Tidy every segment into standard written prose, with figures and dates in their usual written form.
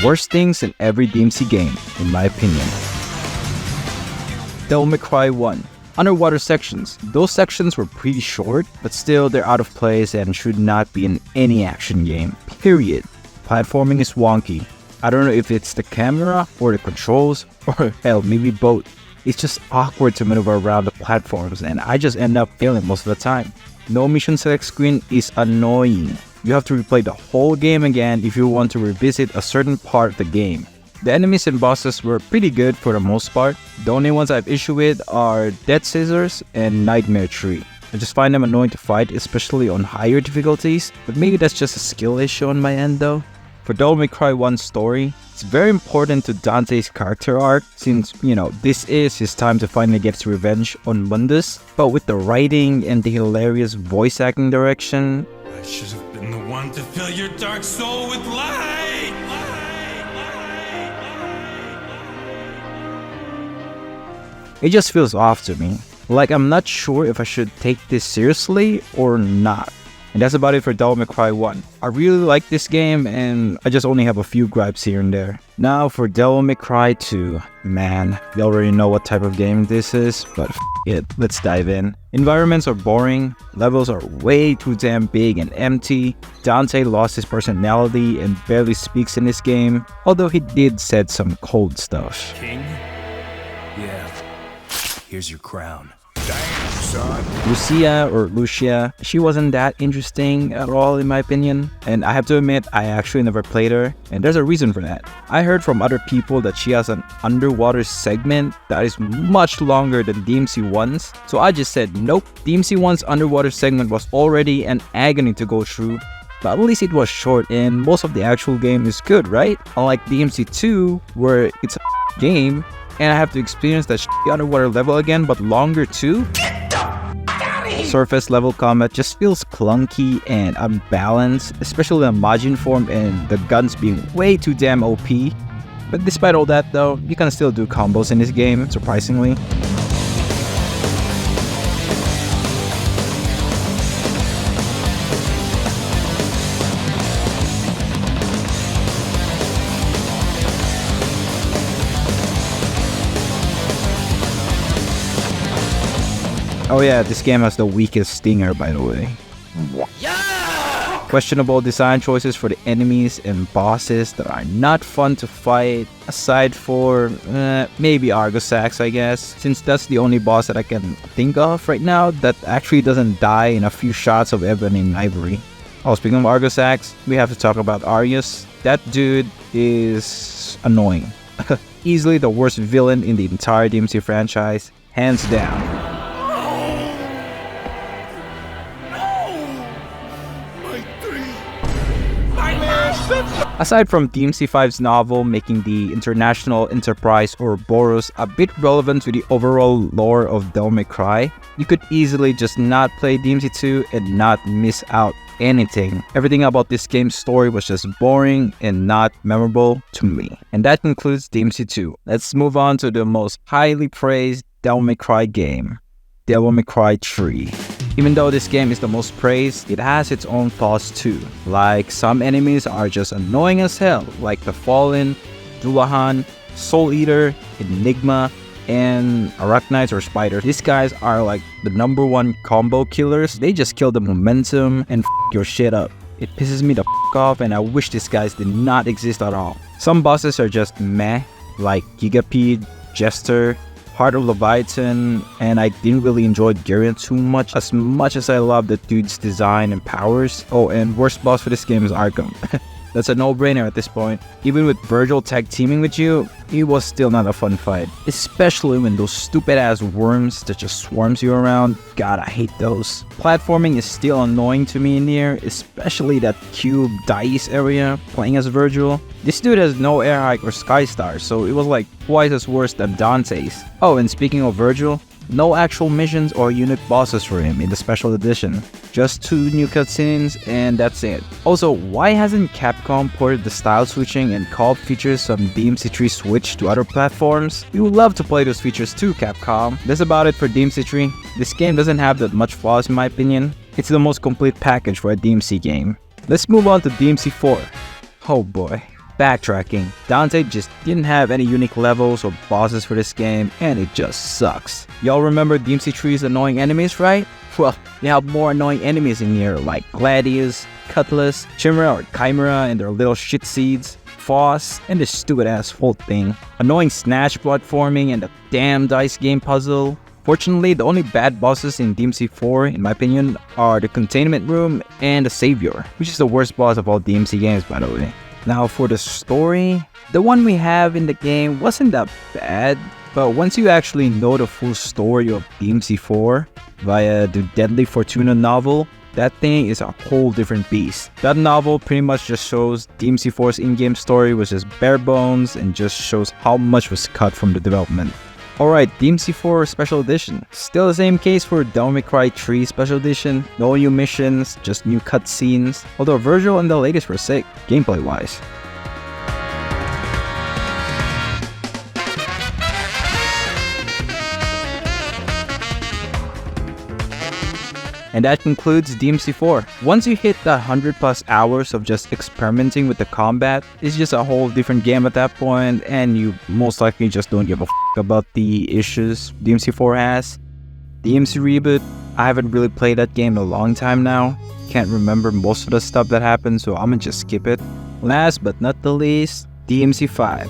worst things in every DMC game, in my opinion. Devil May Cry 1. Underwater sections. Those sections were pretty short, but still they're out of place and should not be in any action game, period. Platforming is wonky. I don't know if it's the camera or the controls, or hell, maybe both. It's just awkward to maneuver around the platforms and I just end up failing most of the time. No mission select screen is annoying. You have to replay the whole game again if you want to revisit a certain part of the game. The enemies and bosses were pretty good for the most part. The only ones I have issue with are Dead Scissors and Nightmare Tree. I just find them annoying to fight, especially on higher difficulties, but maybe that's just a skill issue on my end though. For Devil May Cry 1's story, it's very important to Dante's character arc since, this is his time to finally get his revenge on Mundus. But with the writing and the hilarious voice acting direction, I should have been the one to fill your dark soul with light! it just feels off to me. Like I'm not sure if I should take this seriously or not. And that's about it for Devil May Cry 1. I really like this game and I just only have a few gripes here and there. Now for Devil May Cry 2. Man, you already know what type of game this is, but it, let's dive in. Environments are boring, levels are way too damn big and empty. Dante lost his personality and barely speaks in this game, although he did said some cold stuff. King? Yeah. Here's your crown. Damn, son. Lucia, she wasn't that interesting at all in my opinion. And I have to admit, I actually never played her. And there's a reason for that. I heard from other people that she has an underwater segment that is much longer than DMC 1's. So I just said nope. DMC 1's underwater segment was already an agony to go through. But at least it was short and most of the actual game is good, right? Unlike DMC 2, where it's a game, and I have to experience that underwater level again, but longer too. Surface level combat just feels clunky and unbalanced, especially the Majin form and the guns being way too damn OP. But despite all that though, you can still do combos in this game, surprisingly. Oh yeah, this game has the weakest stinger, by the way. Yeah! Questionable design choices for the enemies and bosses that are not fun to fight, aside for maybe Argosax, I guess, since that's the only boss that I can think of right now that actually doesn't die in a few shots of ebony and ivory. Oh, speaking of Argosax, we have to talk about Arius. That dude is annoying. Easily the worst villain in the entire DMC franchise, hands down. Aside from DMC5's novel making the International Enterprise Ouroboros a bit relevant to the overall lore of Devil May Cry, you could easily just not play DMC2 and not miss out anything. Everything about this game's story was just boring and not memorable to me. And that concludes DMC2. Let's move on to the most highly praised Devil May Cry game, Devil May Cry 3. Even though this game is the most praised, it has its own flaws too. Like, some enemies are just annoying as hell, like the Fallen, Dullahan, Soul Eater, Enigma, and Arachnids or Spiders. These guys are like the #1 combo killers. They just kill the momentum and your shit up. It pisses me the off and I wish these guys did not exist at all. Some bosses are just meh, like Gigapede, Jester, Heart of Leviathan, and I didn't really enjoy Garion too much as I love the dude's design and powers. Oh, and worst boss for this game is Arkham. That's a no-brainer at this point. Even with Vergil tag teaming with you, it was still not a fun fight. Especially when those stupid-ass worms that just swarms you around. God, I hate those. Platforming is still annoying to me in here, especially that cube dice area playing as Vergil. This dude has no air hike or sky star, so it was like twice as worse than Dante's. Oh, and speaking of Vergil, no actual missions or unique bosses for him in the special edition. Just 2 new cutscenes and that's it. Also, why hasn't Capcom ported the style switching and co-op features from DMC3 Switch to other platforms? We would love to play those features too, Capcom. That's about it for DMC3. This game doesn't have that much flaws in my opinion. It's the most complete package for a DMC game. Let's move on to DMC4. Oh boy. Backtracking, Dante just didn't have any unique levels or bosses for this game, and it just sucks. Y'all remember DMC 3's annoying enemies, right? Well, you have more annoying enemies in here like Gladius, Cutlass, Chimera or Chimera and their little shit seeds, Foss, and this stupid ass Volt thing, annoying Snatch platforming, and the damn dice game puzzle. Fortunately, the only bad bosses in DMC 4, in my opinion, are the Containment Room and the Savior, which is the worst boss of all DMC games, by the way. Now for the story, the one we have in the game wasn't that bad, but once you actually know the full story of DMC 4 via the Deadly Fortuna novel, that thing is a whole different beast. That novel pretty much just shows DMC 4's in-game story was just bare bones and just shows how much was cut from the development. Alright, DMC 4 Special Edition. Still the same case for Devil May Cry 3 Special Edition. No new missions, just new cutscenes. Although Vergil and the latest were sick, gameplay wise. And that concludes DMC 4. Once you hit that 100+ hours of just experimenting with the combat, it's just a whole different game at that point, and you most likely just don't give a about the issues DMC 4 has. DMC Reboot, I haven't really played that game in a long time now. Can't remember most of the stuff that happened, so I'm gonna just skip it. Last but not the least, DMC 5.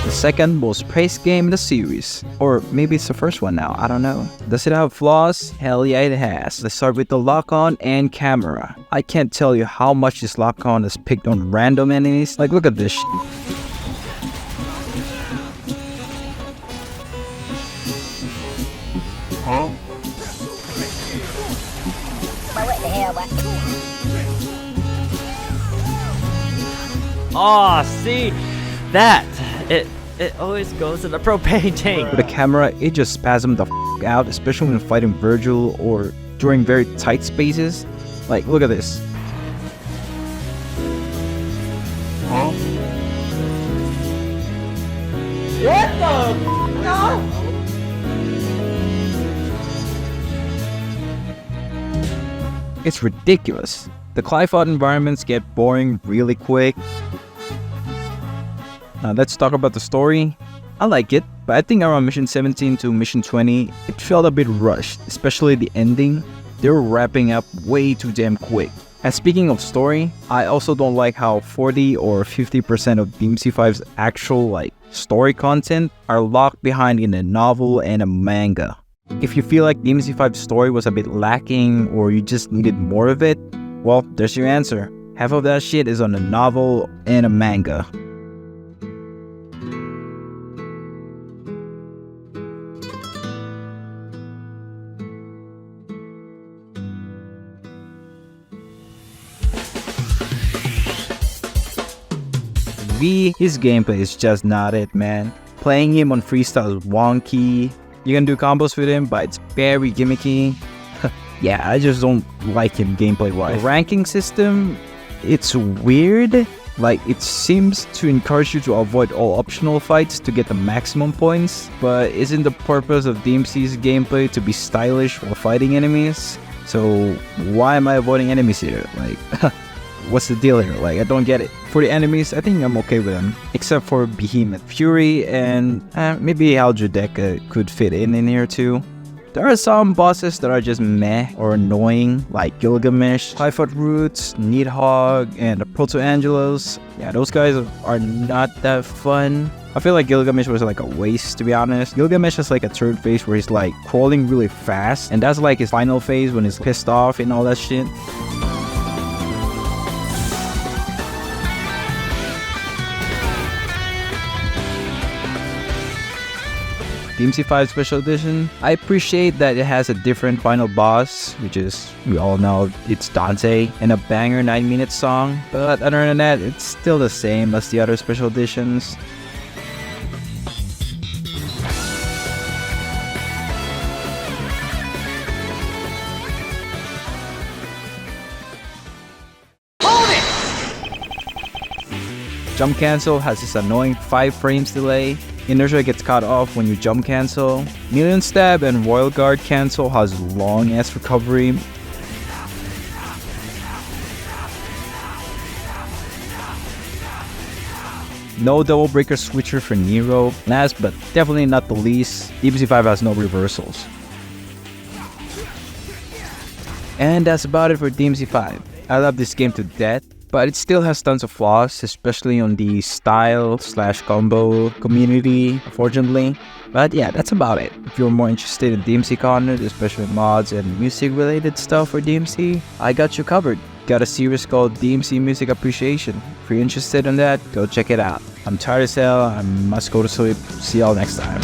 The second most praised game in the series. Or maybe it's the first one now, I don't know. Does it have flaws? Hell yeah it has. Let's start with the lock-on and camera. I can't tell you how much this lock-on is picked on random enemies. Like, look at this shit. Huh? What the hell, what? Oh, see? That! It always goes in the propane tank. With the camera, it just spasms the f out, especially when fighting Vergil or during very tight spaces. Like, look at this. Huh? What the no? It's ridiculous. The Clive environments get boring really quick. Now let's talk about the story. I like it, but I think around mission 17 to mission 20, it felt a bit rushed, especially the ending. They were wrapping up way too damn quick. And speaking of story, I also don't like how 40 or 50% of DMC5's actual story content are locked behind in a novel and a manga. If you feel like DMC5's story was a bit lacking or you just needed more of it, well, there's your answer. Half of that shit is on a novel and a manga. V, his gameplay is just not it, man. Playing him on freestyle is wonky. You can do combos with him, but it's very gimmicky. Yeah, I just don't like him gameplay-wise. The ranking system, it's weird. Like, it seems to encourage you to avoid all optional fights to get the maximum points, but isn't the purpose of DMC's gameplay to be stylish while fighting enemies? So why am I avoiding enemies here? Like, what's the deal here? Like, I don't get it. For the enemies, I think I'm okay with them, except for Behemoth Fury and maybe Aljudeca could fit in here too. There are some bosses that are just meh or annoying, like Gilgamesh, Typhoid Roots, Needhog, and the Proto-Angelos. Yeah, those guys are not that fun. I feel like Gilgamesh was like a waste, to be honest. Gilgamesh has like a third phase where he's like crawling really fast, and that's like his final phase when he's pissed off and all that shit. DMC5 Special Edition, I appreciate that it has a different final boss, which is, we all know, it's Dante, and a banger 9-minute song, but other than that, it's still the same as the other Special Editions. Jump cancel has this annoying 5 frames delay. Inertia gets cut off when you jump cancel. Million stab and Royal Guard cancel has long ass recovery. No double breaker switcher for Nero. Last but definitely not the least, DMC 5 has no reversals. And that's about it for DMC 5. I love this game to death, but it still has tons of flaws, especially on the style/combo community, unfortunately. But yeah, that's about it. If you're more interested in DMC content, especially mods and music related stuff for DMC, I got you covered. Got a series called DMC Music Appreciation. If you're interested in that, go check it out. I'm tired as hell, I must go to sleep. See y'all next time.